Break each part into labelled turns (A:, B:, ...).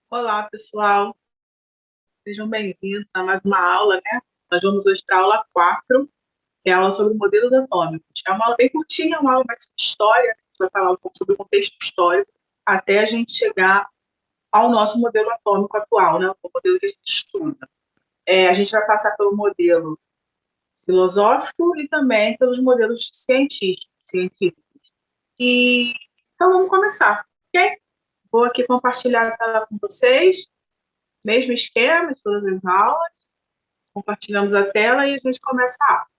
A: Olá, pessoal. Sejam bem-vindos a mais uma aula, né? Nós vamos hoje para a aula 4, que é a aula sobre modelos atômicos. É uma aula bem curtinha, uma aula mais sobre história. A gente vai falar um pouco sobre o contexto histórico, até a gente chegar ao nosso modelo atômico atual, né? O modelo que a gente estuda. A gente vai passar pelo modelo filosófico e também pelos modelos científicos. Então, vamos começar, ok? Vou aqui compartilhar a tela com vocês. Mesmo esquema de todas as aulas. Compartilhamos a tela e a gente começa a aula.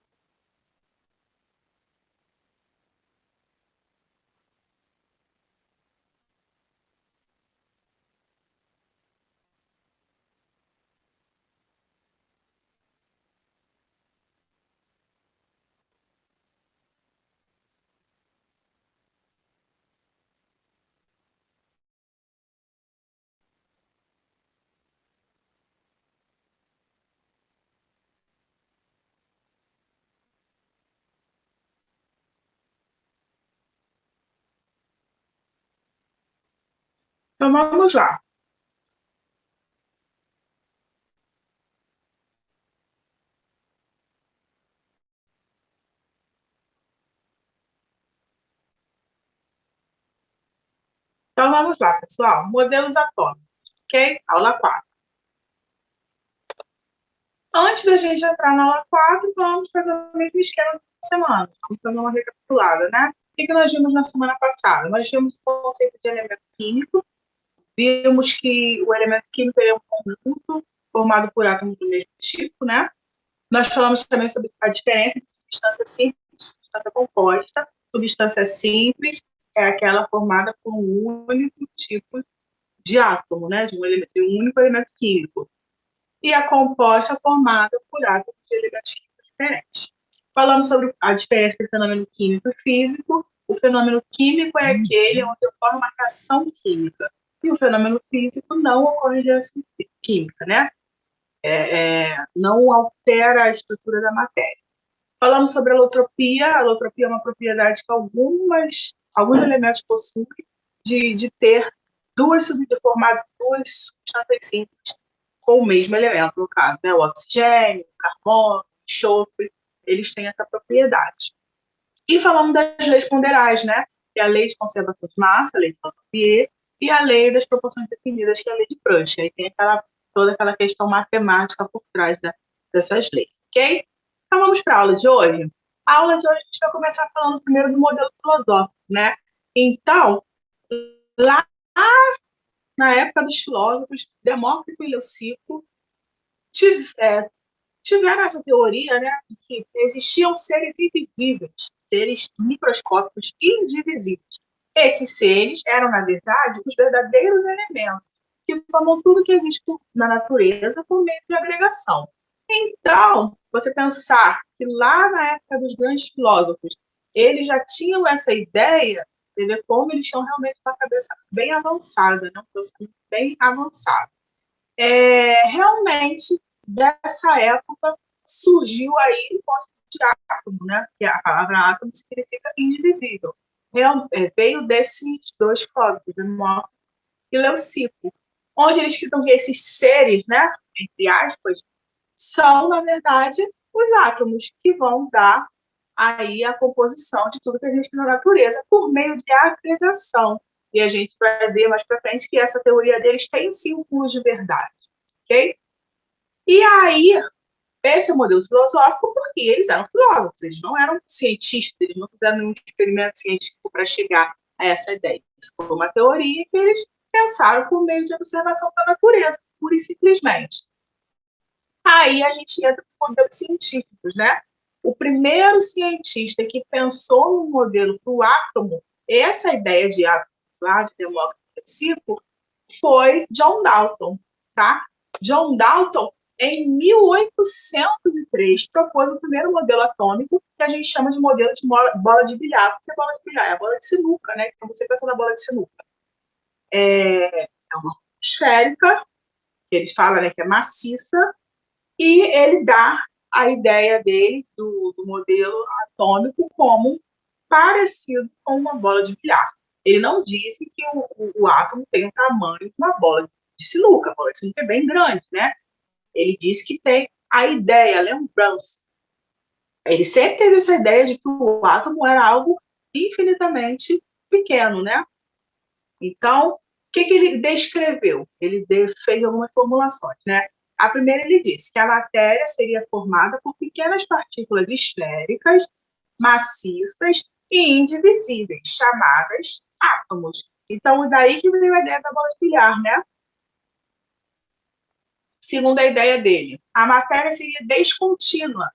A: Então, vamos lá. Então, vamos lá, pessoal. Modelos atômicos, ok? Aula 4. Antes da gente entrar na aula 4, vamos fazer o mesmo esquema da semana. Vamos fazer uma recapitulada, né? O que nós vimos na semana passada? Nós vimos o conceito de elemento químico, vimos que o elemento químico é um conjunto formado por átomos do mesmo tipo, né? Nós falamos também sobre a diferença entre substância simples e substância composta. Substância simples é aquela formada por um único tipo de átomo, né? De um único elemento químico. E a composta é formada por átomos de elementos químicos diferentes. Falamos sobre a diferença entre fenômeno químico e físico. O fenômeno químico é aquele onde ocorre uma reação química. E o fenômeno físico não ocorre reação química, né? Não altera a estrutura da matéria. Falamos sobre a alotropia. A alotropia é uma propriedade que alguns elementos possuem de ter de formar duas substâncias simples com o mesmo elemento, no caso, né? O oxigênio, o carbono, o enxofre, eles têm essa propriedade. E falamos das leis ponderais, né? Que é a lei de conservação de massa, a lei de Lavoisier, e a lei das proporções definidas, que é a lei de Proust. Aí tem toda aquela questão matemática por trás dessas leis, ok? Então vamos para a aula de hoje. A aula de hoje a gente vai começar falando primeiro do modelo filosófico, né? Então, lá na época dos filósofos, Demócrito e Leucipo tiveram essa teoria, né, de que existiam seres invisíveis, seres microscópicos indivisíveis. Esses seres eram, na verdade, os verdadeiros elementos que formam tudo que existe na natureza por meio de agregação. Então, você pensar que lá na época dos grandes filósofos, eles já tinham essa ideia, você vê como eles tinham realmente uma cabeça bem avançada, né? Um pensamento bem avançado. Realmente, dessa época, surgiu aí o conceito de átomo, né? Que a palavra átomo significa indivisível. Veio desses dois filósofos, Demócrito e Leucipo, onde eles citam que esses seres, né, entre aspas, são, na verdade, os átomos que vão dar aí a composição de tudo que a gente tem na natureza por meio de agregação. E a gente vai ver mais para frente que essa teoria deles tem sim um fundo de verdade, ok? E aí, esse é o modelo filosófico porque eles eram filósofos, eles não eram cientistas, eles não fizeram nenhum experimento científico para chegar a essa ideia. Isso foi uma teoria que eles pensaram por meio de observação da natureza, pura e simplesmente. Aí a gente entra no modelo científicos, né? O primeiro cientista que pensou no modelo para o átomo, essa ideia de átomo lá de Demócrito e Leucipo, foi John Dalton, tá? John Dalton, em 1803, propôs o primeiro modelo atômico, que a gente chama de modelo de bola de bilhar. Porque bola de bilhar é a bola de sinuca, né? Então você pensa na bola de sinuca. É uma esférica, que eles falam, né, que é maciça, e ele dá a ideia dele do modelo atômico como parecido com uma bola de bilhar. Ele não disse que o átomo tem o tamanho de uma bola de sinuca. A bola de sinuca é bem grande, né? Ele disse que tem a ideia, a lembrança. Ele sempre teve essa ideia de que o átomo era algo infinitamente pequeno, né? Então, o que ele descreveu? Ele fez algumas formulações, né? A primeira, ele disse que a matéria seria formada por pequenas partículas esféricas, maciças e indivisíveis, chamadas átomos. Então, daí que veio a ideia da bola de bilhar, né? Segundo a ideia dele, a matéria seria descontínua,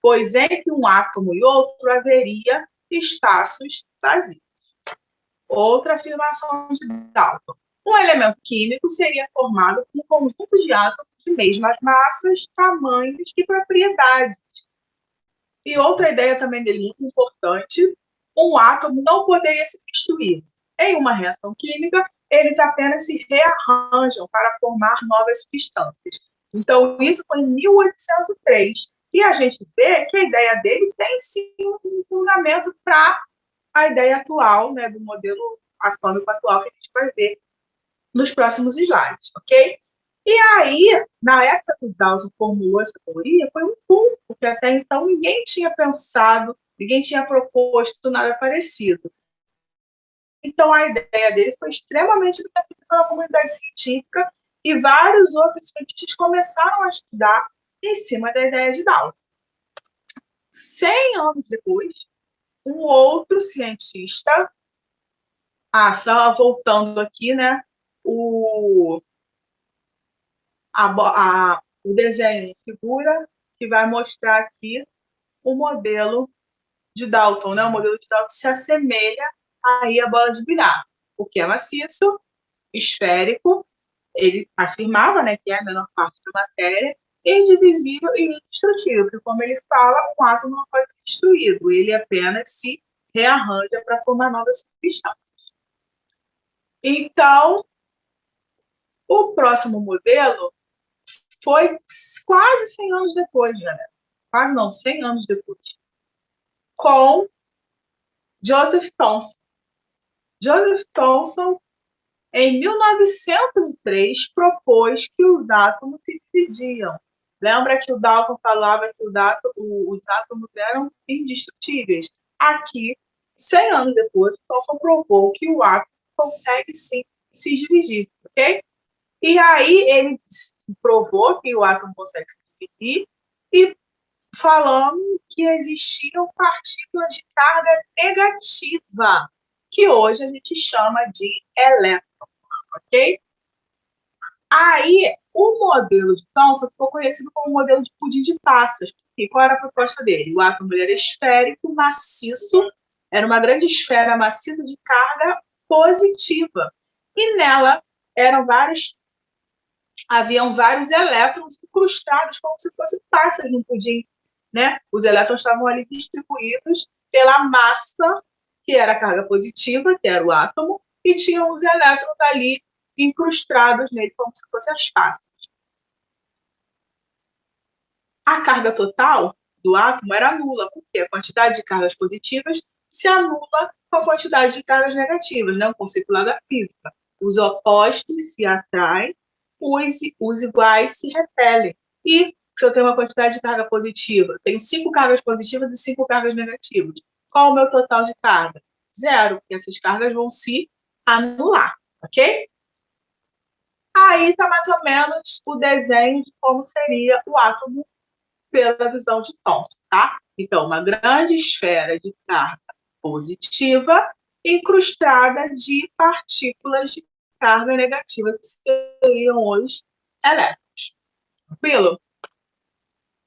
A: pois entre um átomo e outro haveria espaços vazios. Outra afirmação de Dalton. Um elemento químico seria formado por um conjunto de átomos de mesmas massas, tamanhos e propriedades. E outra ideia também dele muito importante, um átomo não poderia se destruir. Em uma reação química, eles apenas se rearranjam para formar novas substâncias. Então, isso foi em 1803. E a gente vê que a ideia dele tem sim um fundamento para a ideia atual, né, do modelo atômico atual que a gente vai ver nos próximos slides, ok? E aí, na época que o Dalton formulou essa teoria, foi um boom, porque até então ninguém tinha pensado, ninguém tinha proposto nada parecido. Então, a ideia dele foi extremamente recebida pela comunidade científica e vários outros cientistas começaram a estudar em cima da ideia de Dalton. 100 anos depois, um outro cientista, só voltando aqui, né, o desenho figura que vai mostrar aqui o modelo de Dalton, né? O modelo de Dalton se assemelha aí à bola de bilhar, porque é maciço, esférico, ele afirmava, né, que é a menor parte da matéria, indivisível e indestrutível, porque como ele fala, um átomo não pode ser destruído, ele apenas se rearranja para formar novas substâncias. Então, o próximo modelo foi quase 100 anos depois, galera. Quase não, 100 anos depois. Com Joseph Thomson. Joseph Thomson, em 1903, propôs que os átomos se dividiam. Lembra que o Dalton falava que os átomos eram indestrutíveis? Aqui, 100 anos depois, Thomson provou que o átomo consegue sim se dividir, ok? E aí ele provou que o átomo consegue se dividir e falando que existiam partículas de carga negativa, que hoje a gente chama de elétron, ok? Aí, o modelo de Thomson ficou conhecido como modelo de pudim de passas. E qual era a proposta dele? O átomo era esférico, maciço, era uma grande esfera maciça de carga positiva. E nela haviam vários elétrons incrustados como se fossem passas no pudim, né? Os elétrons estavam ali distribuídos pela massa, que era a carga positiva, que era o átomo, e tinham os elétrons ali incrustados nele como se fossem as passas. A carga total do átomo era nula, porque a quantidade de cargas positivas se anula com a quantidade de cargas negativas, né? Um conceito lá da física. Os opostos se atraem, os iguais se repelem. E se eu tenho uma quantidade de carga positiva, eu tenho 5 cargas positivas e 5 cargas negativas. Qual é o meu total de carga? 0, porque essas cargas vão se anular, ok? Aí está mais ou menos o desenho de como seria o átomo pela visão de Thomson, tá? Então, uma grande esfera de carga positiva incrustada de partículas de carga negativa, que seriam os elétrons. Tranquilo?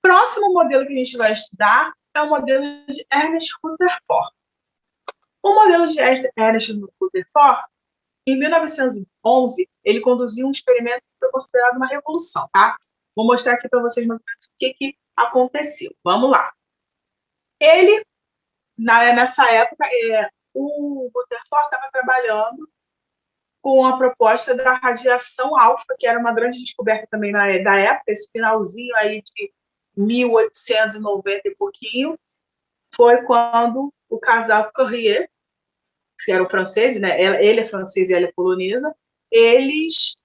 A: Próximo modelo que a gente vai estudar é o modelo de Ernest Rutherford. O modelo de Ernest Rutherford, em 1911, ele conduziu um experimento que foi considerado uma revolução, tá? Vou mostrar aqui para vocês mais ou menos o que aconteceu. Vamos lá. Ele, nessa época, o Rutherford estava trabalhando com a proposta da radiação alfa, que era uma grande descoberta também da época, esse finalzinho aí de 1890 e pouquinho, foi quando o casal Curie, que eram franceses, né? Ele é francês e ela é polonesa, eles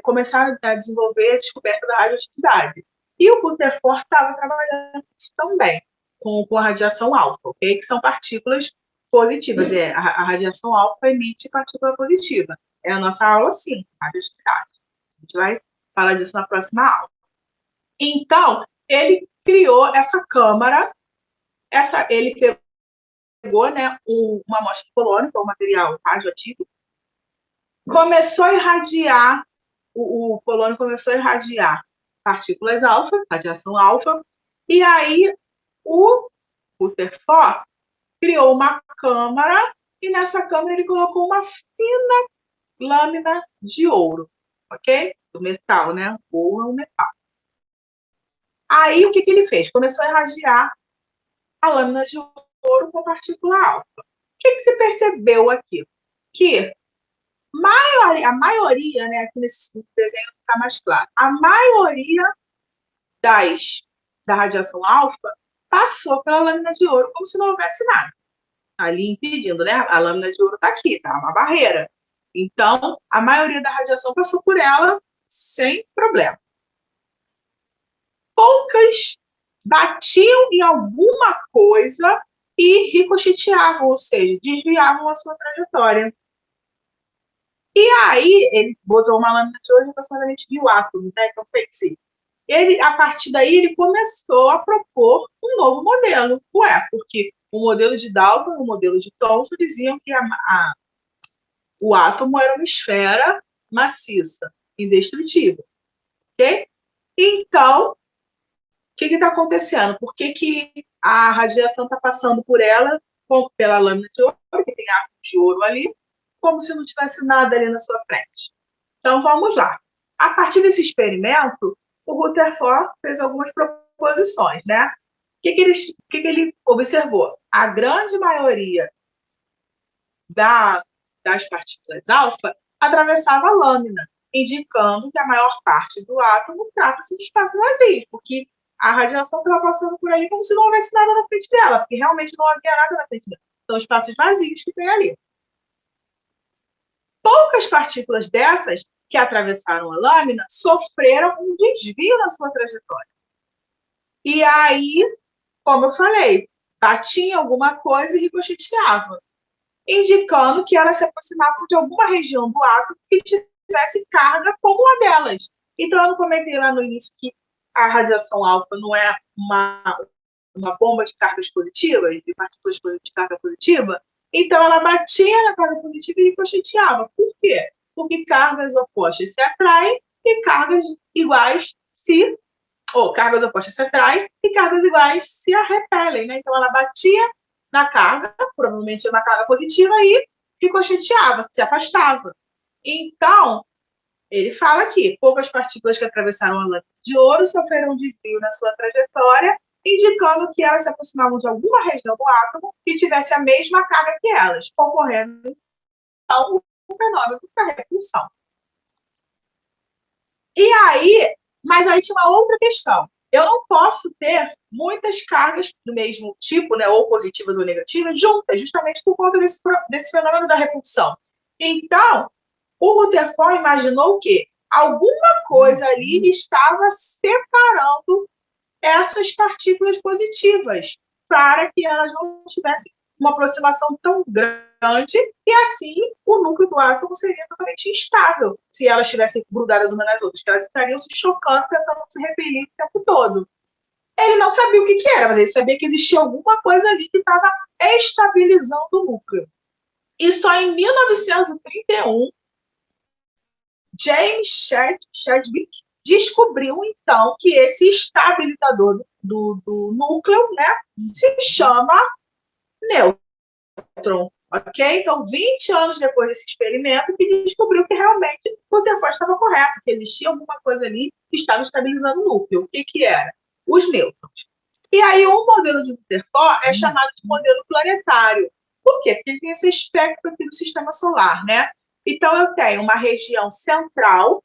A: começaram a desenvolver a descoberta da radioatividade. E o Rutherford estava trabalhando isso também, com a radiação alfa, ok? Que são partículas positivas. A radiação alfa emite partícula positiva. É a nossa aula 5, radioatividade. A gente vai falar disso na próxima aula. Então, ele criou essa câmara, ele pegou, né, uma amostra de polônio, que é um material radioativo, começou a irradiar, o polônio começou a irradiar partículas alfa, radiação alfa, e aí o Rutherford criou uma câmara, e nessa câmara ele colocou uma fina lâmina de ouro, ok? Do metal, né? Ouro é um metal. Aí o que ele fez? Começou a irradiar a lâmina de ouro com partícula alfa. O que se percebeu aqui? Que a maioria, né, aqui nesse desenho fica mais claro, a maioria da radiação alfa passou pela lâmina de ouro como se não houvesse nada. Ali impedindo, né? A lâmina de ouro está aqui, tá? Uma barreira. Então, a maioria da radiação passou por ela sem problema. Poucas batiam em alguma coisa e ricocheteavam, ou seja, desviavam a sua trajetória. E aí, ele botou uma lâmina de ouro aproximadamente de átomos, né? Então, feitiço. A partir daí, ele começou a propor um novo modelo. Ué, porque o modelo de Dalton e o modelo de Thomson diziam que o átomo era uma esfera maciça, indestrutível. Ok? Então, o que está acontecendo? Por que a radiação está passando por ela, pela lâmina de ouro, que tem átomo de ouro ali, como se não tivesse nada ali na sua frente? Então, vamos lá. A partir desse experimento, o Rutherford fez algumas proposições, né? O que ele observou? A grande maioria das partículas alfa atravessava a lâmina, indicando que a maior parte do átomo trata-se de espaços vazios, porque a radiação estava passando por ali como se não houvesse nada na frente dela, porque realmente não havia nada na frente dela. São espaços vazios que tem ali. Poucas partículas dessas que atravessaram a lâmina sofreram um desvio na sua trajetória. E aí, como eu falei, batia em alguma coisa e ricocheteava, indicando que elas se aproximavam de alguma região do átomo que tivesse carga como uma delas. Então, eu não comentei lá no início que a radiação alfa não é uma bomba de cargas positivas, de partículas de carga positiva. Então, ela batia na carga positiva e ricocheteava. Por quê? Porque cargas opostas se atraem e cargas iguais cargas opostas se atraem e cargas iguais se repelem, né? Então, ela batia na carga, provavelmente na carga positiva, e ricocheteava, se afastava. Então, ele fala aqui, poucas partículas que atravessaram a lâmina de ouro sofreram um desvio na sua trajetória, indicando que elas se aproximavam de alguma região do átomo que tivesse a mesma carga que elas, ocorrendo então o fenômeno da repulsão. Mas aí tinha uma outra questão. Eu não posso ter muitas cargas do mesmo tipo, né, ou positivas ou negativas, juntas, justamente por conta desse fenômeno da repulsão. Então, o Rutherford imaginou que alguma coisa ali estava separando essas partículas positivas para que elas não tivessem uma aproximação tão grande e assim o núcleo do átomo seria totalmente instável se elas estivessem grudadas umas nas outras, que elas estariam se chocando, tentando se repelir o tempo todo. Ele não sabia o que era, mas ele sabia que existia alguma coisa ali que estava estabilizando o núcleo. E só em 1931, James Chadwick descobriu, então, que esse estabilizador do núcleo, né, se chama nêutron. Ok? Então, 20 anos depois desse experimento, que descobriu que realmente o Rutherford estava correto, que existia alguma coisa ali que estava estabilizando o núcleo. O que era? Os nêutrons. E aí, o modelo de Rutherford é chamado de modelo planetário. Por quê? Porque tem esse espectro aqui do sistema solar, né? Então, eu tenho uma região central,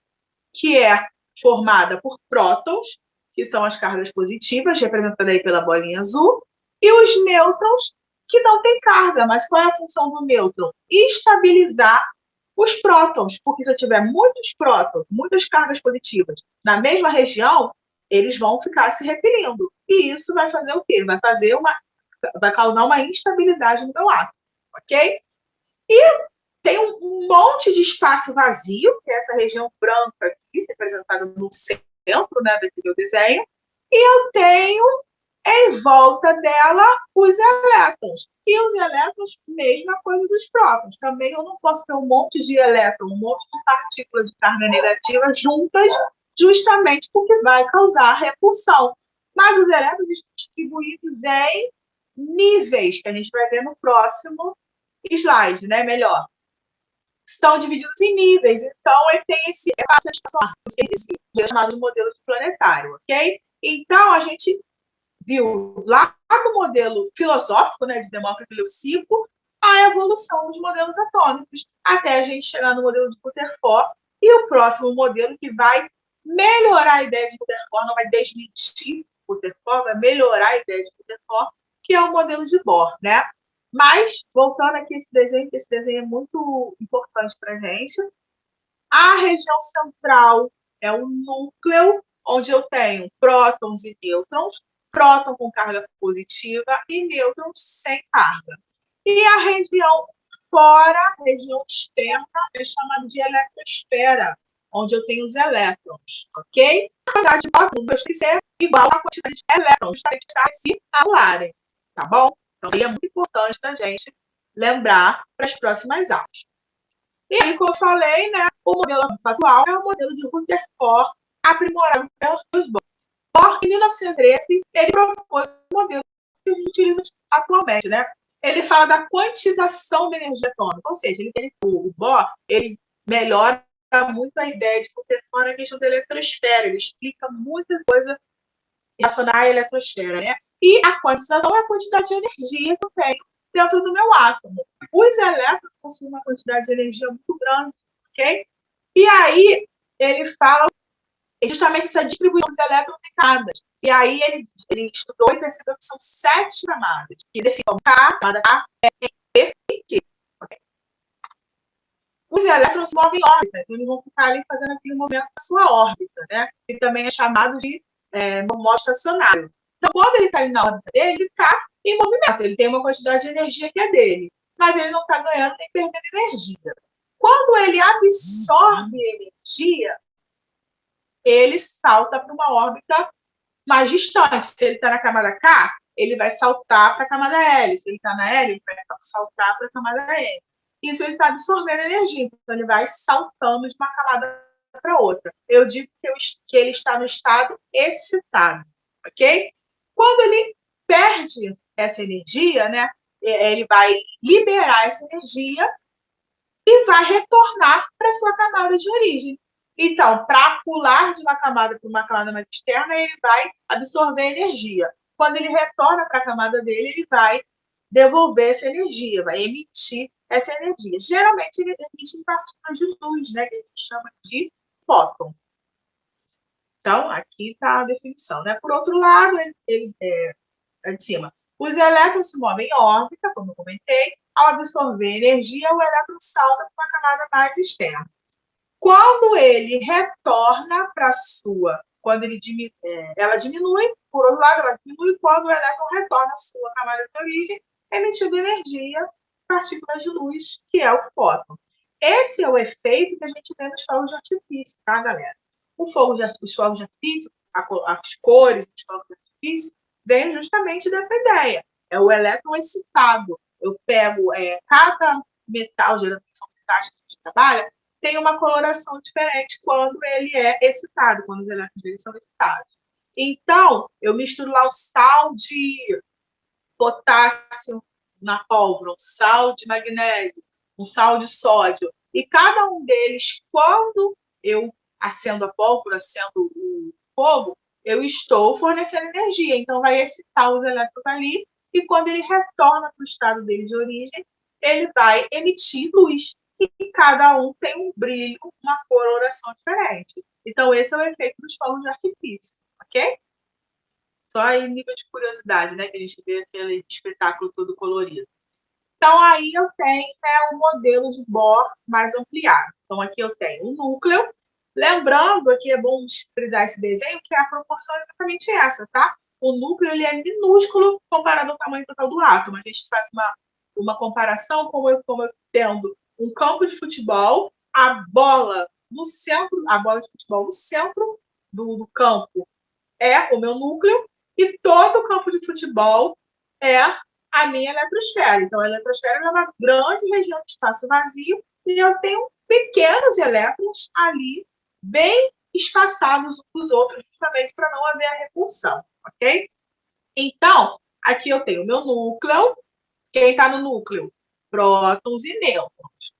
A: que é formada por prótons, que são as cargas positivas, representadas aí pela bolinha azul, e os nêutrons, que não têm carga. Mas qual é a função do nêutron? Estabilizar os prótons, porque se eu tiver muitos prótons, muitas cargas positivas na mesma região, eles vão ficar se repelindo. E isso vai fazer o quê? Vai causar uma instabilidade no meu átomo, ok? E tem um monte de espaço vazio, que é essa região branca aqui, representada no centro, né, daqui do desenho, e eu tenho em volta dela os elétrons. E os elétrons, mesma coisa dos prótons. Também eu não posso ter um monte de elétrons, um monte de partículas de carga negativa juntas, justamente porque vai causar repulsão. Mas os elétrons estão distribuídos em níveis, que a gente vai ver no próximo slide, né? Melhor. Estão divididos em níveis, então ele tem esse chamado modelo de planetário, ok? Então, a gente viu lá no modelo filosófico, né, de Demócrito e Leucipo, a evolução dos modelos atômicos, até a gente chegar no modelo de Rutherford, e o próximo modelo que vai melhorar a ideia de Rutherford, não vai desmentir Rutherford, vai melhorar a ideia de Rutherford, que é o modelo de Bohr, né? Mas, voltando aqui a esse desenho, que esse desenho é muito importante para a gente, a região central é o núcleo, onde eu tenho prótons e nêutrons, próton com carga positiva e nêutrons sem carga. E a região fora, a região externa, é chamada de eletrosfera, onde eu tenho os elétrons, ok? A quantidade de prótons tem que ser igual à quantidade de elétrons para eles se anularem, tá bom? Então, aí é muito importante da gente lembrar para as próximas aulas. E aí, como eu falei, né, o modelo atual é o modelo de Rutherford aprimorado pelos Bohr. Bohr, em 1913, ele propôs o modelo que a gente utiliza atualmente, né? Ele fala da quantização da energia atômica, ou seja, o Bohr, ele melhora muito a ideia de Rutherford na questão da eletrosfera, ele explica muita coisa relacionada à eletrosfera, né? E a quantização é a quantidade de energia que eu tenho dentro do meu átomo. Os elétrons possuem uma quantidade de energia muito grande, ok? E aí ele fala justamente essa distribuição dos elétrons em camadas. E aí ele estudou e percebeu que são 7 camadas, que definem K, camada A, E e Q. Okay? Os elétrons se movem em órbita, então eles vão ficar ali fazendo aquele movimento na sua órbita, né? Que também é chamado de modo estacionário. Então, quando ele está ali na órbita dele, ele está em movimento, ele tem uma quantidade de energia que é dele, mas ele não está ganhando nem perdendo energia. Quando ele absorve energia, ele salta para uma órbita mais distante. Se ele está na camada K, ele vai saltar para a camada L. Se ele está na L, ele vai saltar para a camada M. Isso ele está absorvendo energia, então ele vai saltando de uma camada para outra. Eu digo que ele está no estado excitado, ok? Quando ele perde essa energia, né, ele vai liberar essa energia e vai retornar para a sua camada de origem. Então, para pular de uma camada para uma camada mais externa, ele vai absorver energia. Quando ele retorna para a camada dele, ele vai devolver essa energia, vai emitir essa energia. Geralmente, ele emite em partículas de luz, né, que a gente chama de fóton. Então, aqui está a definição, né? Por outro lado, ele de cima, os elétrons se movem em órbita, como eu comentei. Ao absorver energia, o elétron salta para uma camada mais externa. Quando ele retorna para a sua, ela diminui, por outro lado, ela diminui quando o elétron retorna à sua camada de origem, emitindo energia, partículas de luz, que é o fóton. Esse é o efeito que a gente vê nos fogos de artifício, tá, galera? Os fogos de artifício, as cores dos fogos de artifício, vem justamente dessa ideia. É o elétron excitado. Eu pego cada metal, geralmente são metais que a gente trabalha, tem uma coloração diferente quando ele é excitado, quando os elétrons dele são excitados. Então, eu misturo lá o sal de potássio na pólvora, um sal de magnésio, um sal de sódio, e cada um deles, quando eu acendo a pólvora, acendo o fogo, eu estou fornecendo energia, então vai excitar os elétrons ali, e quando ele retorna para o estado dele de origem, ele vai emitir luz, e cada um tem um brilho, uma coloração diferente. Então, esse é o efeito dos fogos de artifício, ok? Só aí nível de curiosidade, né? Que a gente vê aquele espetáculo todo colorido. Então, aí eu tenho, né, um modelo de Bohr mais ampliado. Então, aqui eu tenho o núcleo. Lembrando, aqui é bom frisar esse desenho, que a proporção é exatamente essa, tá? O núcleo ele é minúsculo comparado ao tamanho total do átomo. A gente faz uma comparação como eu tendo um campo de futebol, a bola no centro, a bola de futebol no centro do campo é o meu núcleo, e todo o campo de futebol é a minha eletrosfera. Então, a eletrosfera é uma grande região de espaço vazio e eu tenho pequenos elétrons ali, bem espaçados uns dos outros, justamente para não haver a repulsão, ok? Então, aqui eu tenho o meu núcleo. Quem está no núcleo? Prótons e nêutrons.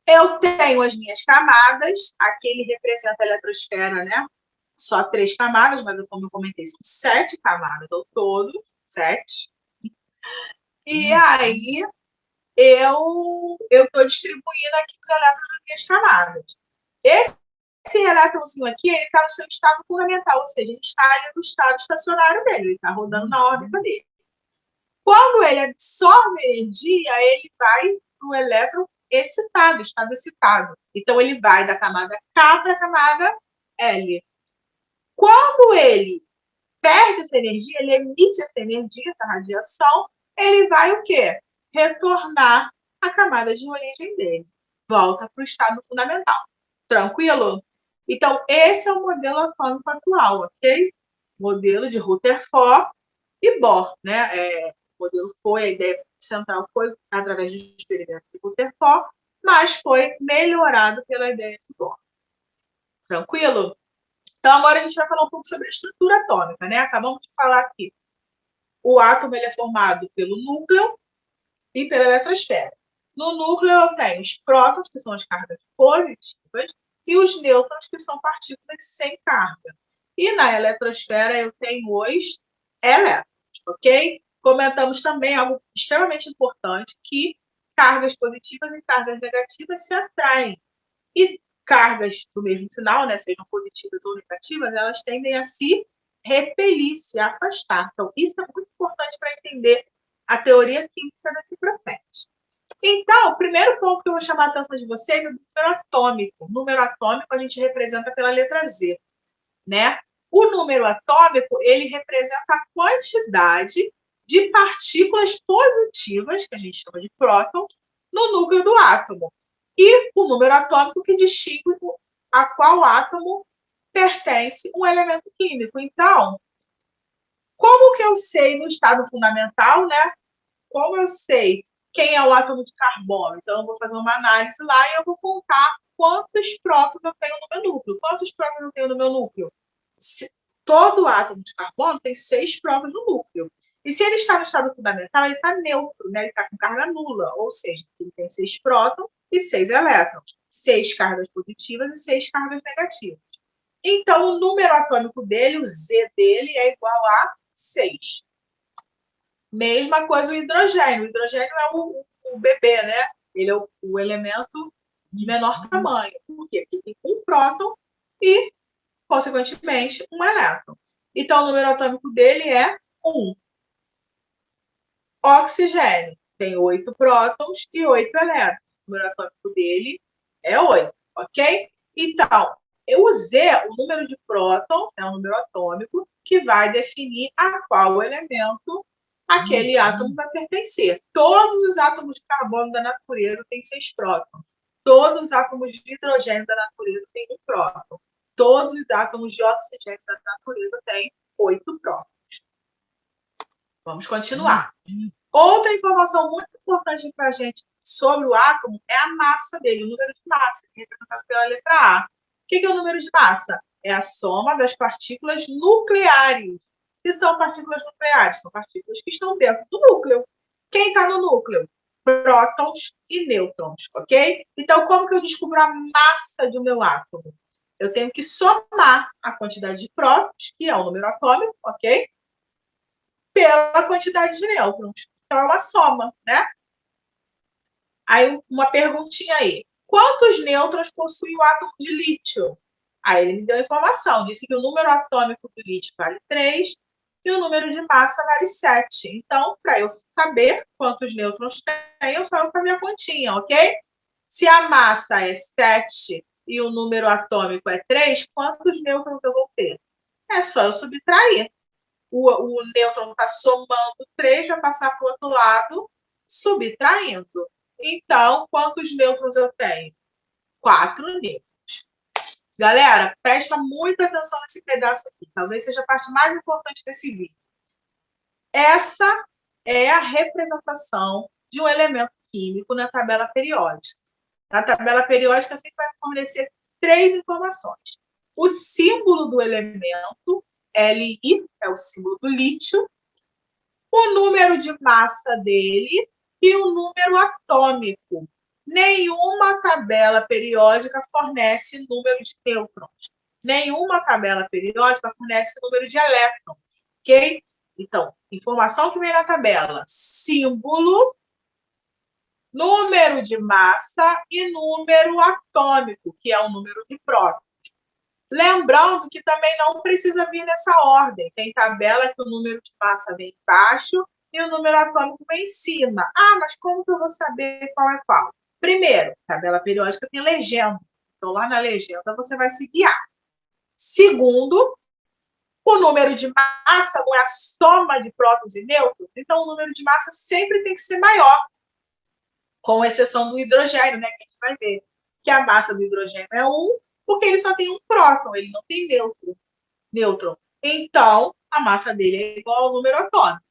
A: Eu tenho as minhas camadas. Aqui ele representa a eletrosfera, né? Só 3 camadas, mas como eu comentei, são 7 camadas ao todo. 7. E aí, eu estou distribuindo aqui os elétrons nas minhas camadas. Esse elétronzinho aqui, ele está no seu estado fundamental, ou seja, ele está ali no estado estacionário dele, ele está rodando na órbita dele. Quando ele absorve energia, ele vai para o elétron excitado, estado excitado. Então, ele vai da camada K para a camada L. Quando ele perde essa energia, ele emite essa energia, essa radiação, ele vai o quê? Retornar à camada de origem dele. Volta para o estado fundamental. Tranquilo? Então, esse é o modelo atômico atual, ok? Modelo de Rutherford e Bohr, né? O modelo foi, a ideia central foi através do experimento de Rutherford, mas foi melhorado pela ideia de Bohr. Tranquilo? Então, agora a gente vai falar um pouco sobre a estrutura atômica, né? Acabamos de falar aqui. O átomo ele é formado pelo núcleo e pela eletrosfera. No núcleo eu tenho os prótons, que são as cargas positivas, e os nêutrons, que são partículas sem carga. E na eletrosfera eu tenho os elétrons, ok? Comentamos também algo extremamente importante, que cargas positivas e cargas negativas se atraem. E cargas do mesmo sinal, né, sejam positivas ou negativas, elas tendem a se repelir, se afastar. Então, isso é muito importante para entender a teoria química daqui para frente. Então, o primeiro ponto que eu vou chamar a atenção de vocês é o número atômico. O número atômico a gente representa pela letra Z, né? O número atômico, ele representa a quantidade de partículas positivas, que a gente chama de prótons, no núcleo do átomo. E o número atômico que distingue a qual átomo pertence um elemento químico. Então, como que eu sei no estado fundamental, né? Como eu sei quem é o átomo de carbono? Então, eu vou fazer uma análise lá e eu vou contar quantos prótons eu tenho no meu núcleo. Quantos prótons eu tenho no meu núcleo? Todo átomo de carbono tem 6 prótons no núcleo. E se ele está no estado fundamental, ele está neutro, né? Ele está com carga nula, ou seja, ele tem 6 prótons e 6 elétrons. 6 cargas positivas e 6 cargas negativas. Então, o número atômico dele, o Z dele, é igual a 6. Mesma coisa o hidrogênio. O hidrogênio é o bebê, né? Ele é o elemento de menor tamanho. Por quê? Porque tem um próton e, consequentemente, um elétron. Então, o número atômico dele é 1. Oxigênio tem 8 prótons e 8 elétrons. O número atômico dele é 8, ok? Então, eu usei o número de prótons, é um número atômico, que vai definir a qual elemento aquele átomo vai pertencer. Todos os átomos de carbono da natureza têm 6 prótons. Todos os átomos de hidrogênio da natureza têm 1 próton. Todos os átomos de oxigênio da natureza têm 8 prótons. Vamos continuar. Outra informação muito importante para a gente sobre o átomo é a massa dele, o número de massa, representado pela letra A. O que é o número de massa? É a soma das partículas nucleares. O que são partículas nucleares? São partículas que estão dentro do núcleo. Quem está no núcleo? Prótons e nêutrons, ok? Então, como que eu descubro a massa do meu átomo? Eu tenho que somar a quantidade de prótons, que é o número atômico, ok? Pela quantidade de nêutrons. Então, é uma soma, né? Aí, uma perguntinha aí. Quantos nêutrons possui o átomo de lítio? Aí ele me deu a informação, disse que o número atômico do lítio vale 3 e o número de massa vale 7. Então, para eu saber quantos nêutrons tem, eu só vou fazer a continha, ok? Se a massa é 7 e o número atômico é 3, quantos nêutrons eu vou ter? É só eu subtrair. O nêutron está somando 3, vai passar para o outro lado, subtraindo. Então, quantos nêutrons eu tenho? 4 nêutrons. Galera, presta muita atenção nesse pedaço aqui. Talvez seja a parte mais importante desse vídeo. Essa é a representação de um elemento químico na tabela periódica. A tabela periódica sempre vai fornecer 3 informações. O símbolo do elemento, Li, é o símbolo do lítio, o número de massa dele e o número atômico. Nenhuma tabela periódica fornece número de nêutrons. Nenhuma tabela periódica fornece número de elétrons, ok? Então, informação que vem na tabela: símbolo, número de massa e número atômico, que é o número de prótons. Lembrando que também não precisa vir nessa ordem. Tem tabela que o número de massa vem embaixo e o número atômico vem em cima. Ah, mas como que eu vou saber qual é qual? Primeiro, tabela periódica tem legenda. Então, lá na legenda, você vai se guiar. Segundo, o número de massa não é a soma de prótons e nêutrons, então o número de massa sempre tem que ser maior, com exceção do hidrogênio, né, que a gente vai ver que a massa do hidrogênio é 1, porque ele só tem um próton, ele não tem nêutron. Então, a massa dele é igual ao número atômico.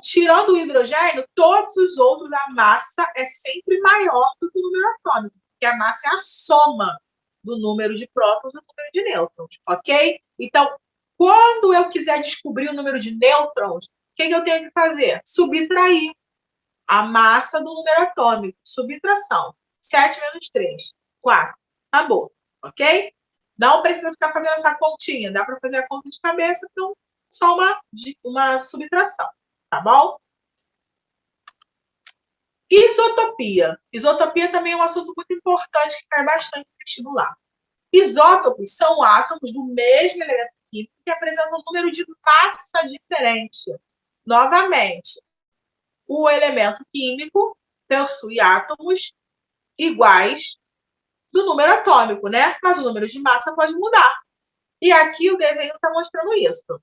A: Tirando o hidrogênio, todos os outros, a massa é sempre maior do que o número atômico, porque a massa é a soma do número de prótons e do número de nêutrons, ok? Então, quando eu quiser descobrir o número de nêutrons, o que eu tenho que fazer? Subtrair a massa do número atômico. Subtração. 7 menos 3. 4. Acabou, ok? Não precisa ficar fazendo essa continha. Dá para fazer a conta de cabeça, então só uma subtração. Tá bom? Isotopia. Isotopia também é um assunto muito importante que cai bastante no vestibular. Isótopos são átomos do mesmo elemento químico que apresentam um número de massa diferente. Novamente, o elemento químico possui átomos iguais do número atômico, né? Mas o número de massa pode mudar. E aqui o desenho está mostrando isso.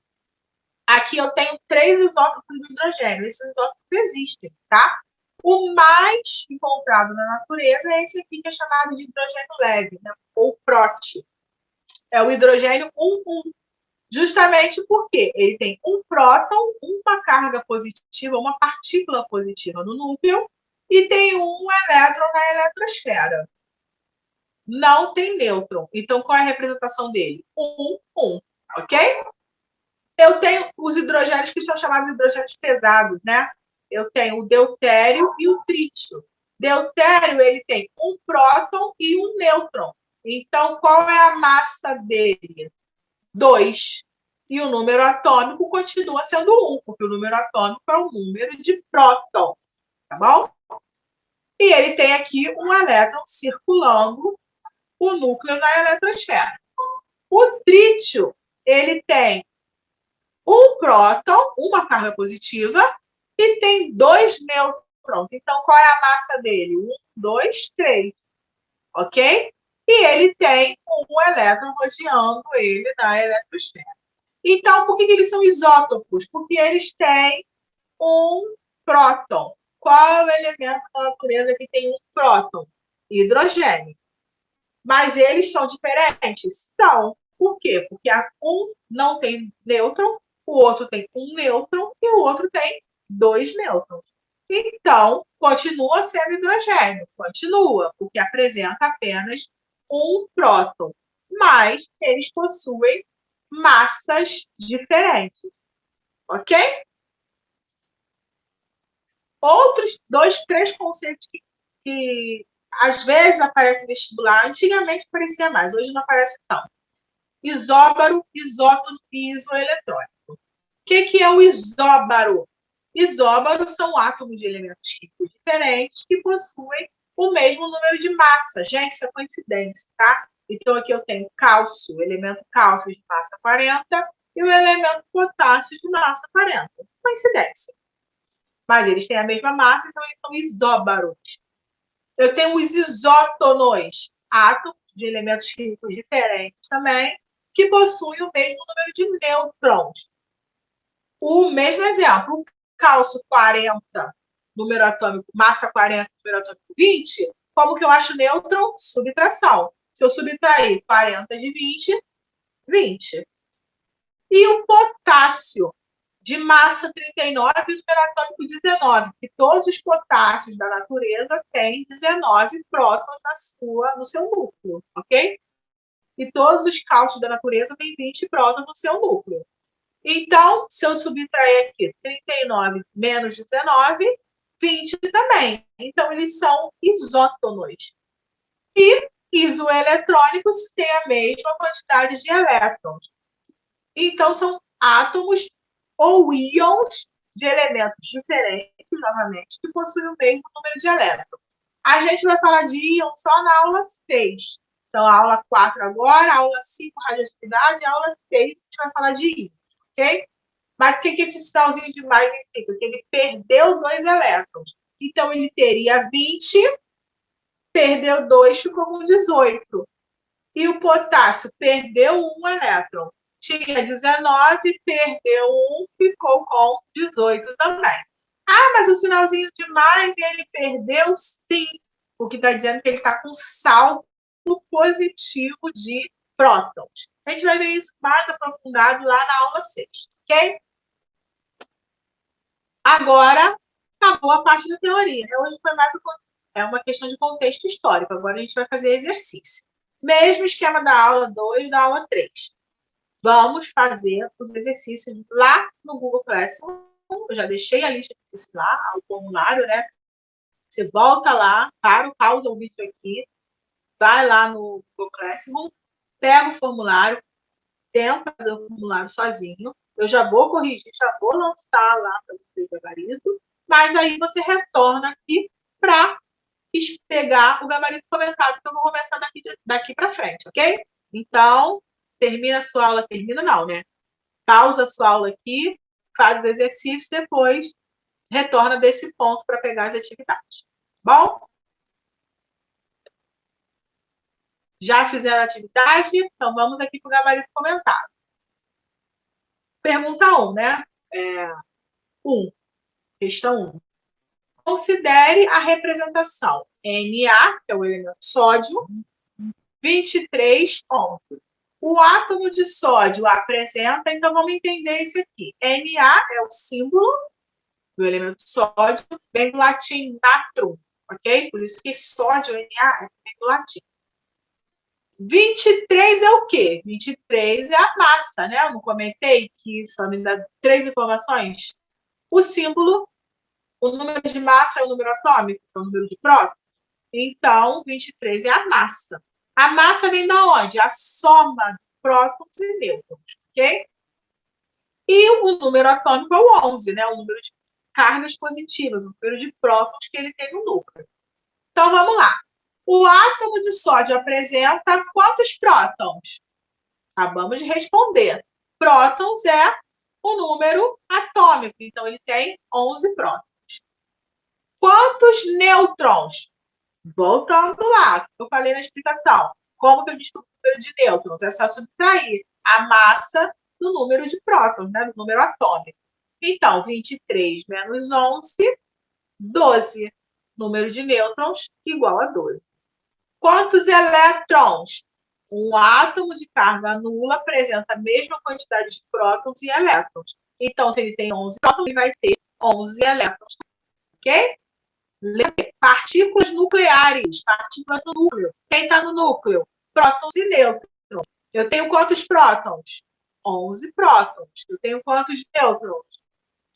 A: Aqui eu tenho 3 isótopos de hidrogênio. Esses isótopos existem, tá? O mais encontrado na natureza é esse aqui, que é chamado de hidrogênio leve, né? Ou PROT. É o hidrogênio 1,1. Justamente porque ele tem um próton, uma carga positiva, uma partícula positiva no núcleo, e tem um elétron na eletrosfera. Não tem nêutron. Então, qual é a representação dele? 1, 1. Ok? Eu tenho os hidrogênios que são chamados de hidrogênios pesados, né? Eu tenho o deutério e o trítio. Deutério, ele tem um próton e um nêutron. Então, qual é a massa dele? 2. E o número atômico continua sendo 1, porque o número atômico é o número de próton. Tá bom? E ele tem aqui um elétron circulando o núcleo na eletrosfera. O trítio, ele tem um próton, uma carga positiva, e tem 2 nêutrons. Então, qual é a massa dele? 1, 2, 3. Ok? E ele tem um elétron rodeando ele na eletrosfera. Então, por que eles são isótopos? Porque eles têm um próton. Qual é o elemento da natureza que tem um próton? Hidrogênio. Mas eles são diferentes? São. Por quê? Porque um não tem nêutron, o outro tem um nêutron e o outro tem 2 nêutrons. Então, continua sendo hidrogênio. Continua, porque apresenta apenas um próton. Mas eles possuem massas diferentes. Ok? Outros 2, 3 conceitos que às vezes aparecem no vestibular. Antigamente aparecia mais, hoje não aparece tanto. Isóbaro, isótopo e isoeletrônico. O que é o isóbaro? Isóbaros são átomos de elementos químicos diferentes que possuem o mesmo número de massa. Gente, isso é coincidência, tá? Então, aqui eu tenho cálcio, o elemento cálcio de massa 40 e o elemento potássio de massa 40. Coincidência. Mas eles têm a mesma massa, então eles são isóbaros. Eu tenho os isótonos, átomos de elementos químicos diferentes também, que possuem o mesmo número de nêutrons. O mesmo exemplo, o cálcio 40, número atômico, massa 40, número atômico 20, como que eu acho nêutron? Subtração. Se eu subtrair 40 de 20, 20. E o potássio, de massa 39 e número atômico 19, que todos os potássios da natureza têm 19 prótons no seu núcleo, ok? E todos os cálcios da natureza têm 20 prótons no seu núcleo. Então, se eu subtrair aqui 39 menos 19, 20 também. Então, eles são isótonos. E isoeletrônicos têm a mesma quantidade de elétrons. Então, são átomos ou íons de elementos diferentes, novamente, que possuem o mesmo número de elétrons. A gente vai falar de íon só na aula 6. Então, a aula 4 agora, a aula 5, radioatividade, a aula 6, a gente vai falar de íons, ok? Mas o que esse sinalzinho de mais indica? Que ele perdeu 2 elétrons. Então, ele teria 20, perdeu 2, ficou com 18. E o potássio perdeu 1 elétron. Tinha 19, perdeu 1, ficou com 18 também. Ah, mas o sinalzinho de mais, ele perdeu sim. O que está dizendo que ele está com saldo positivo de prótons. A gente vai ver isso mais aprofundado lá na aula 6, ok? Agora, acabou a parte da teoria. Hoje foi mais uma questão de contexto histórico. Agora a gente vai fazer exercício. Mesmo esquema da aula 2 e da aula 3. Vamos fazer os exercícios lá no Google Classroom. Eu já deixei a lista de exercícios lá, o formulário, né? Você volta lá, pausa o vídeo aqui, vai lá no Google Classroom, pega o formulário, tenta fazer o formulário sozinho. Eu já vou corrigir, já vou lançar lá para você o gabarito, mas aí você retorna aqui para pegar o gabarito comentado que eu vou começar daqui para frente, ok? Então, termina a sua aula, termina não, né? Pausa a sua aula aqui, faz os exercícios, depois retorna desse ponto para pegar as atividades. Bom? Já fizeram a atividade? Então, vamos aqui para o gabarito comentado. Pergunta 1, né? 1. Questão 1. Considere a representação Na, que é o elemento sódio, 23, 11. O átomo de sódio apresenta, então vamos entender isso aqui. Na é o símbolo do elemento sódio, vem do latim natrum, ok? Por isso que sódio, Na, vem do latim. 23 é o quê? 23 é a massa, né? Eu não comentei que só me dá 3 informações? O símbolo, o número de massa é o número atômico, é o número de prótons. Então, 23 é a massa. A massa vem da onde? A soma de prótons e nêutrons, ok? E o número atômico é o 11, né? O número de cargas positivas, o número de prótons que ele tem no núcleo. Então, vamos lá. O átomo de sódio apresenta quantos prótons? Acabamos de responder. Prótons é o número atômico, então ele tem 11 prótons. Quantos nêutrons? Voltando lá, eu falei na explicação. Como que eu descubro o número de nêutrons? É só subtrair a massa do número de prótons, né? Do número atômico. Então, 23 menos 11, 12. Número de nêutrons igual a 12. Quantos elétrons? Um átomo de carga nula apresenta a mesma quantidade de prótons e elétrons. Então, se ele tem 11 prótons, ele vai ter 11 elétrons. Ok? Partículas nucleares, partículas do núcleo. Quem está no núcleo? Prótons e nêutrons. Eu tenho quantos prótons? 11 prótons. Eu tenho quantos nêutrons?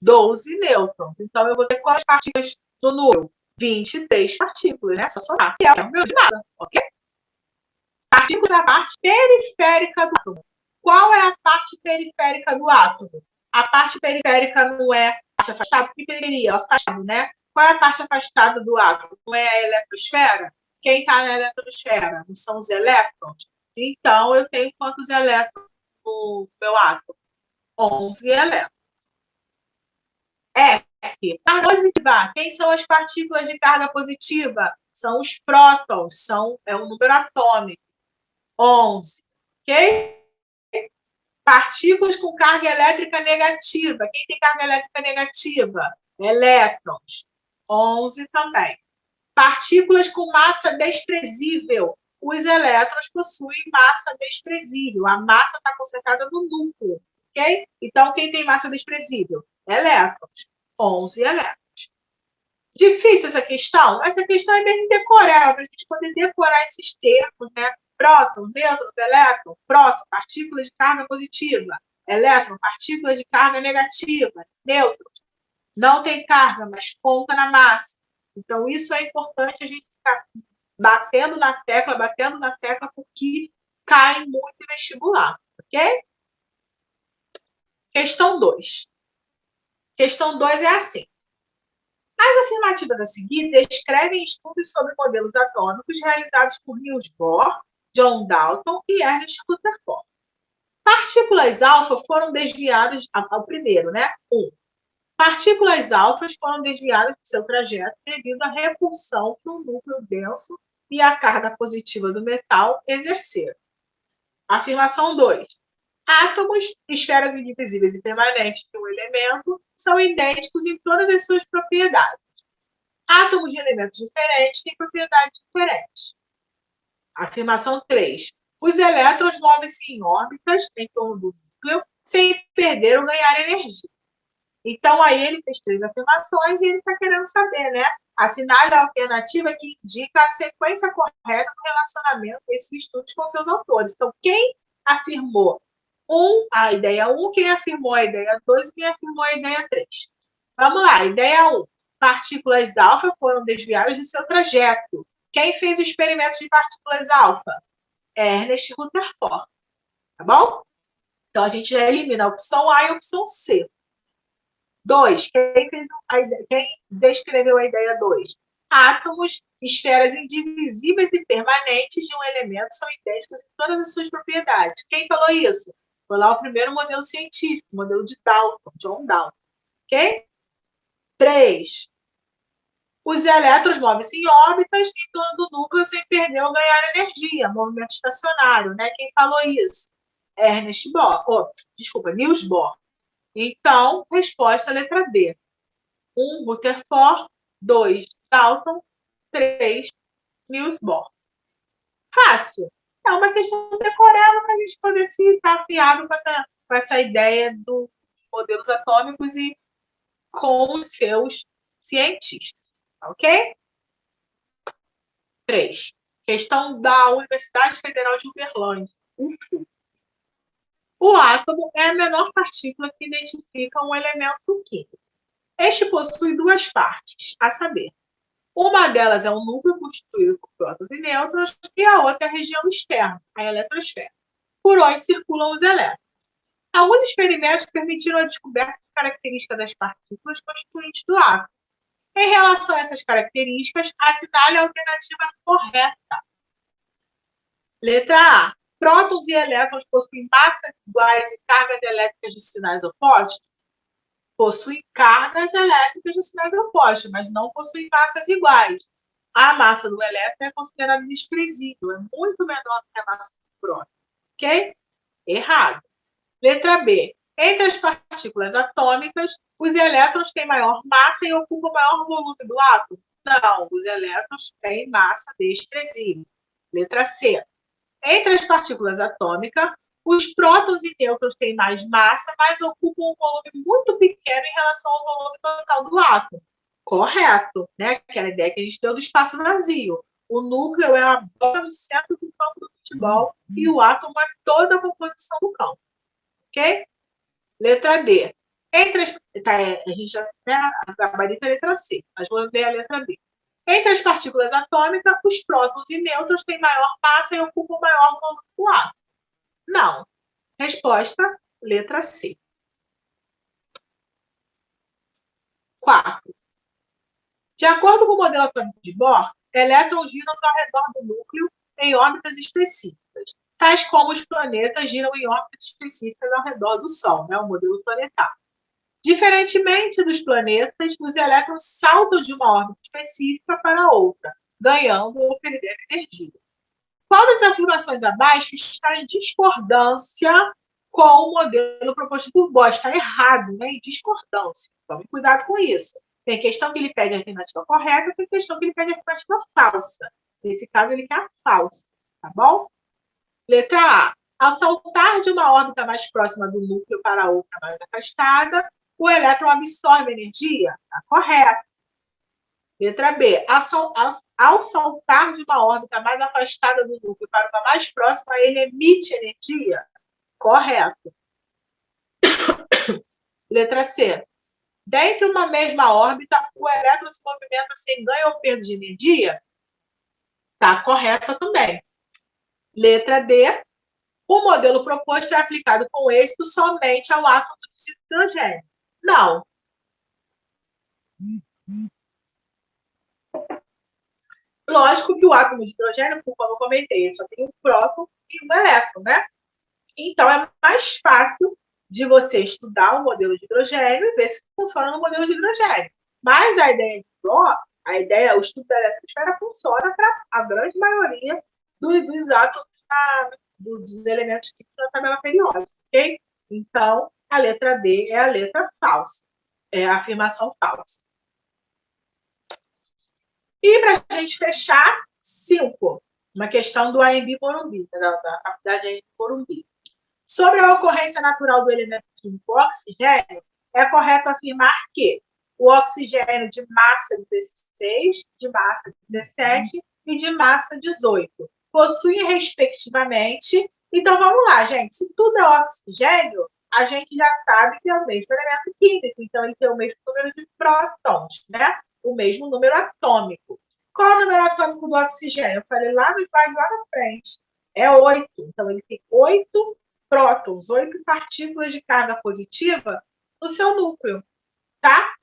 A: 12 nêutrons. Então, eu vou ter quantas partículas no núcleo? 23 partículas, né? Só somar. Que é o meu de nada, ok? Partícula da parte periférica do átomo. Qual é a parte periférica do átomo? A parte periférica não é a parte afastada, porque teria afastado, né? Qual é a parte afastada do átomo? Não é a eletrosfera? Quem está na eletrosfera? Não são os elétrons? Então, eu tenho quantos elétrons no meu átomo? 11 elétrons. F. Carga positiva. Quem são as partículas de carga positiva? São os prótons, é um número atômico. 11. Ok? Partículas com carga elétrica negativa. Quem tem carga elétrica negativa? Elétrons. 11 também. Partículas com massa desprezível. Os elétrons possuem massa desprezível. A massa está concentrada no núcleo. Ok? Então, quem tem massa desprezível? Elétrons. 11 elétrons. Difícil essa questão? Essa questão é bem decorável, para a gente poder decorar esses termos, né? Próton, nêutrons, elétron, próton, partículas de carga positiva, elétron, partículas de carga negativa, nêutrons, não tem carga, mas conta na massa. Então, isso é importante a gente ficar batendo na tecla, porque cai muito em vestibular, ok? Questão 2. Questão 2 é assim. As afirmativas a seguir descrevem estudos sobre modelos atômicos realizados por Niels Bohr, John Dalton e Ernest Rutherford. Partículas alfa foram desviadas ao primeiro, né? 1. Partículas alfas foram desviadas de seu trajeto devido à repulsão que o núcleo denso e a carga positiva do metal exerceram. Afirmação 2. Átomos, esferas indivisíveis e permanentes de um elemento, são idênticos em todas as suas propriedades. Átomos de elementos diferentes têm propriedades diferentes. Afirmação 3. Os elétrons movem-se em órbitas em torno do núcleo sem perder ou ganhar energia. Então, aí ele fez 3 afirmações e ele está querendo saber, né? Assinale a alternativa que indica a sequência correta do relacionamento desses estudos com seus autores. Então, quem afirmou a ideia 1, quem afirmou a ideia 2 e quem afirmou a ideia 3. Vamos lá, ideia 1. Partículas alfa foram desviadas de seu trajeto. Quem fez o experimento de partículas alfa? Ernest Rutherford. Tá bom? Então, a gente já elimina a opção A e a opção C. 2. Quem descreveu a ideia 2? Átomos, esferas indivisíveis e permanentes de um elemento são idênticos em todas as suas propriedades. Quem falou isso? Foi lá o primeiro modelo científico, o modelo de Dalton, John Dalton. Ok? 3. Os elétrons movem-se em órbitas em torno do núcleo sem perder ou ganhar energia, movimento estacionário, né? Quem falou isso? Niels Bohr. Então, resposta letra B. 1, Rutherford. 2, Dalton. 3, Niels Bohr. Fácil. É uma questão decorada para a gente poder se estar afiado com essa ideia dos modelos atômicos e com os seus cientistas. Ok? 3. Questão da Universidade Federal de Uberlândia. UFU. O átomo é a menor partícula que identifica um elemento químico. Este possui 2 partes, a saber, uma delas é um núcleo constituído por prótons e nêutrons e a outra é a região externa, a eletrosfera, por onde circulam os elétrons. Alguns experimentos permitiram a descoberta de características das partículas constituintes do átomo. Em relação a essas características, assinale a alternativa correta. Letra A. Prótons e elétrons possuem massas iguais e cargas elétricas de sinais opostos? Possuem cargas elétricas de sinais opostos, mas não possuem massas iguais. A massa do elétron é considerada desprezível, é muito menor que a massa do próton. Ok? Errado. Letra B. Entre as partículas atômicas, os elétrons têm maior massa e ocupam maior volume do átomo? Não, os elétrons têm massa desprezível. Letra C. Entre as partículas atômicas, os prótons e nêutrons têm mais massa, mas ocupam um volume muito pequeno em relação ao volume total do átomo. Correto, né? Aquela ideia que a gente deu do espaço vazio. O núcleo é a bola no centro do campo do futebol e o átomo é toda a composição do campo. Ok? Letra D. A gente já gabarita a letra C, mas vou ler a letra D. Entre as partículas atômicas, os prótons e nêutrons têm maior massa e ocupam maior volume do átomo. Não. Resposta, letra C. 4. De acordo com o modelo atômico de Bohr, elétrons giram ao redor do núcleo em órbitas específicas, tais como os planetas giram em órbitas específicas ao redor do Sol, né, o modelo planetário. Diferentemente dos planetas, os elétrons saltam de uma órbita específica para outra, ganhando ou perdendo energia. Qual das afirmações abaixo está em discordância com o modelo proposto por Bohr? Está errado, né? Em discordância. Tome cuidado com isso. Tem questão que ele pede a afirmativa correta, tem questão que ele pede a afirmativa falsa. Nesse caso, ele quer a falsa, tá bom? Letra A. Ao saltar de uma órbita mais próxima do núcleo para outra mais afastada, o elétron absorve energia? Está correto. Letra B. Ao saltar de uma órbita mais afastada do núcleo para uma mais próxima, ele emite energia? Correto. Letra C. Dentro de uma mesma órbita, o elétron se movimenta sem ganho ou perda de energia? Está correta também. Letra D. O modelo proposto é aplicado com êxito somente ao átomo de hidrogênio? Não. Lógico que o átomo de hidrogênio, como eu comentei, ele só tem um próton e um elétron, né? Então, é mais fácil de você estudar o modelo de hidrogênio e ver se funciona no modelo de hidrogênio. Mas a ideia de Bohr, o estudo da eletrosfera funciona para a grande maioria dos átomos dos elementos químicos da tabela periódica, ok? Então, a letra D é a letra falsa, é a afirmação falsa. E para a gente fechar, 5, uma questão do AMB Morumbi, da Faculdade AMB Morumbi. Sobre a ocorrência natural do elemento químico oxigênio, é correto afirmar que o oxigênio de massa 16, de massa 17 e de massa 18 possuem, respectivamente. Então, vamos lá, gente. Se tudo é oxigênio, a gente já sabe que é o mesmo elemento químico. Então, ele tem o mesmo número de prótons, né? O mesmo número atômico. Qual é o número atômico do oxigênio? Eu falei lá no slide, lá na frente. É 8. Então, ele tem 8 prótons, 8 partículas de carga positiva no seu núcleo, tá?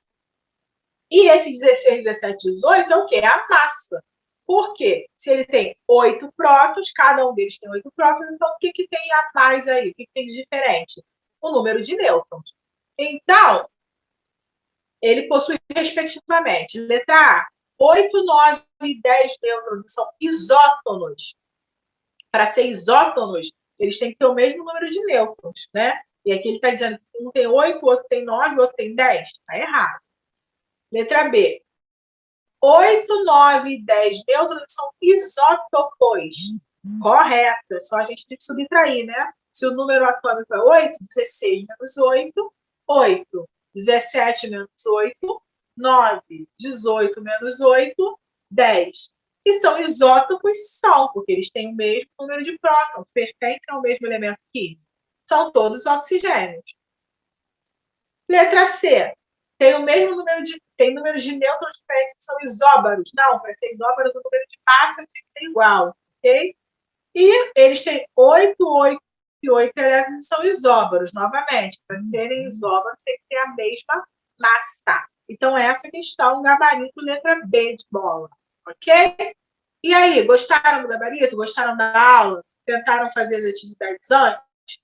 A: E esse 16, 17, 18 é o quê? É a massa. Por quê? Se ele tem 8 prótons, cada um deles tem 8 prótons, então o que tem a mais aí? O que tem de diferente? O número de nêutrons. Então, ele possui, respectivamente, letra A, 8, 9 e 10 nêutrons, são isótonos. Para ser isótonos, eles têm que ter o mesmo número de nêutrons, né? E aqui ele está dizendo que um tem 8, o outro tem 9, o outro tem 10. Está errado. Letra B. 8, 9 e 10 nêutrons são isótopos. Correto. É só a gente tem que subtrair, né? Se o número atômico é 8, 16 menos 8, 8. 17 menos 8, 9. 18 menos 8, 10. Que são isótopos, são, porque eles têm o mesmo número de prótons, pertencem ao mesmo elemento químico. São todos oxigênios. Letra C. Tem o mesmo número tem números de nêutrons diferentes que são isóbaros. Não, para ser isóbaros, o número de massa tem que ser igual, ok? E eles têm 8, 8 e 8 elétrons e são isóbaros, novamente. Para serem isóbaros, tem que ter a mesma massa. Então, essa questão, gabarito, letra B de bola, ok? E aí, gostaram do gabarito? Gostaram da aula? Tentaram fazer as atividades antes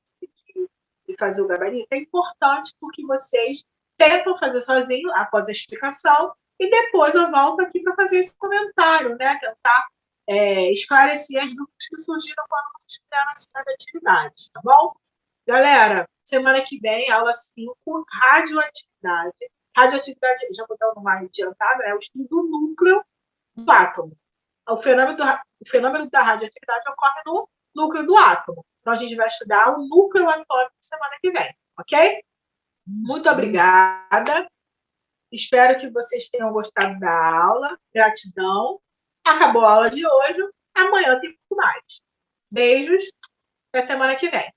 A: de fazer o gabarito? É importante porque vocês tentam fazer sozinho, após a explicação, e depois eu volto aqui para fazer esse comentário, né? Tentar esclarecer as dúvidas que surgiram quando vocês fizeram as atividades, tá bom? Galera, semana que vem, aula 5, radioatividade. Radioatividade, já vou dar uma adiantada, é o estudo do núcleo do átomo. O fenômeno da radioatividade ocorre no núcleo do átomo. Então, a gente vai estudar o núcleo atômico semana que vem, ok? Muito obrigada. Espero que vocês tenham gostado da aula. Gratidão. Acabou a aula de hoje. Amanhã tem muito mais. Beijos. Até semana que vem.